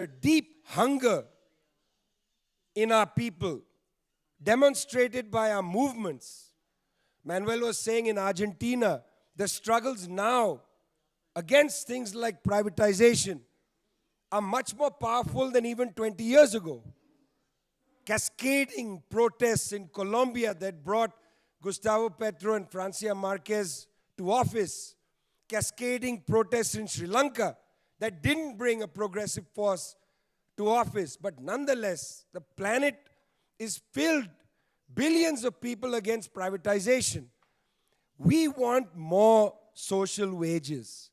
a deep hunger in our people, demonstrated by our movements. Manuel was saying in Argentina, the struggles now against things like privatization are much more powerful than even 20 years ago. Cascading protests in Colombia that brought Gustavo Petro and Francia Marquez to office. Cascading protests in Sri Lanka that didn't bring a progressive force to office. But nonetheless, the planet is filled, billions of people against privatization. We want more social wages.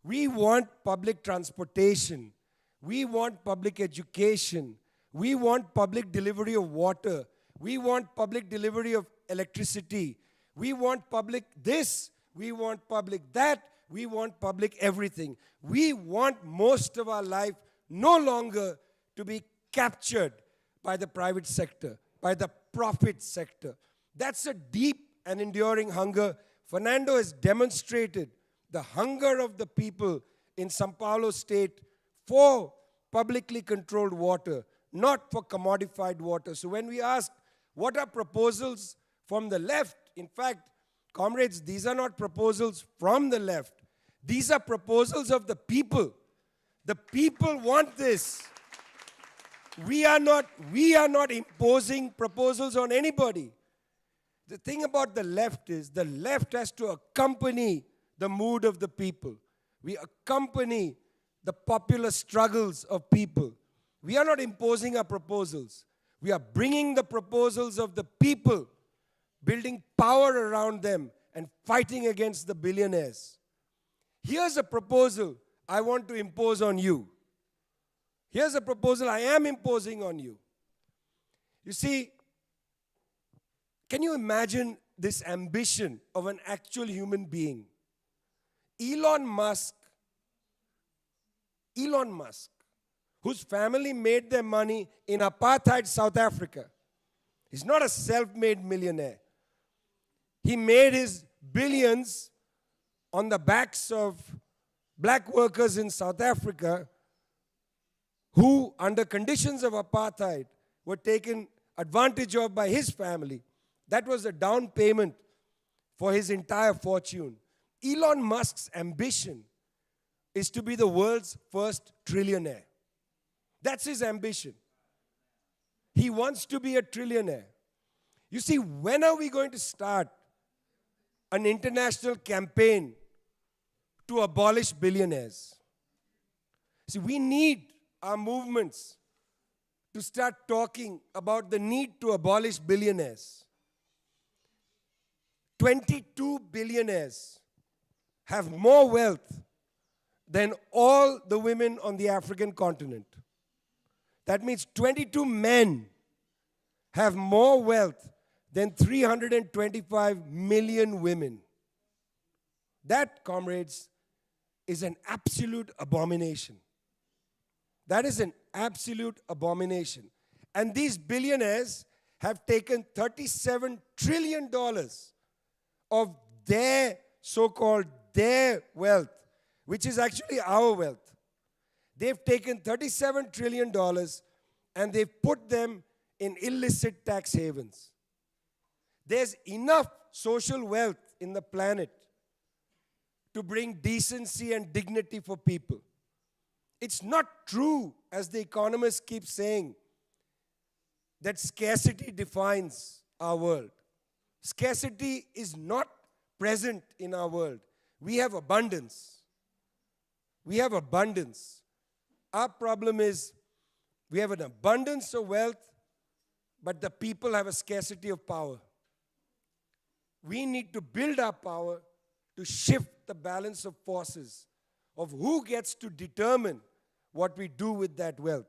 We want public transportation. We want public education. We want public delivery of water. We want public delivery of electricity. We want public this. We want public that. We want public everything. We want most of our life no longer to be captured by the private sector, by the profit sector. That's a deep and enduring hunger. Fernando has demonstrated the hunger of the people in São Paulo state for publicly controlled water, not for commodified water. So when we ask, what are proposals from the left? In fact, comrades, these are not proposals from the left. These are proposals of the people. The people want this. We are not imposing proposals on anybody. The thing about the left is the left has to accompany the mood of the people. We accompany the popular struggles of people. We are not imposing our proposals. We are bringing the proposals of the people, building power around them and fighting against the billionaires. Here's a proposal I want to impose on you. Here's a proposal I am imposing on you. You see, can you imagine this ambition of an actual human being? Elon Musk, whose family made their money in apartheid South Africa. He's not a self-made millionaire. He made his billions on the backs of black workers in South Africa who, under conditions of apartheid, were taken advantage of by his family. That was a down payment for his entire fortune. Elon Musk's ambition is to be the world's first trillionaire. That's his ambition. He wants to be a trillionaire. You see, when are we going to start an international campaign to abolish billionaires? See, we need our movements to start talking about the need to abolish billionaires. 22 billionaires have more wealth than all the women on the African continent. That means 22 men have more wealth than 325 million women. That, comrades, is an absolute abomination. That is an absolute abomination. And these billionaires have taken $37 trillion of their so-called their wealth, which is actually our wealth. They've taken $37 trillion and they've put them in illicit tax havens. There's enough social wealth in the planet to bring decency and dignity for people. It's not true, as the economists keep saying, that scarcity defines our world. Scarcity is not present in our world. We have abundance. We have abundance. Our problem is we have an abundance of wealth, but the people have a scarcity of power. We need to build our power to shift the balance of forces of who gets to determine what we do with that wealth.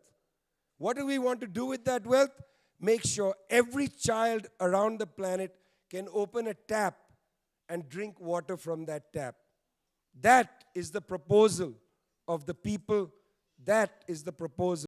What do we want to do with that wealth? Make sure every child around the planet can open a tap and drink water from that tap. That is the proposal of the people. That is the proposal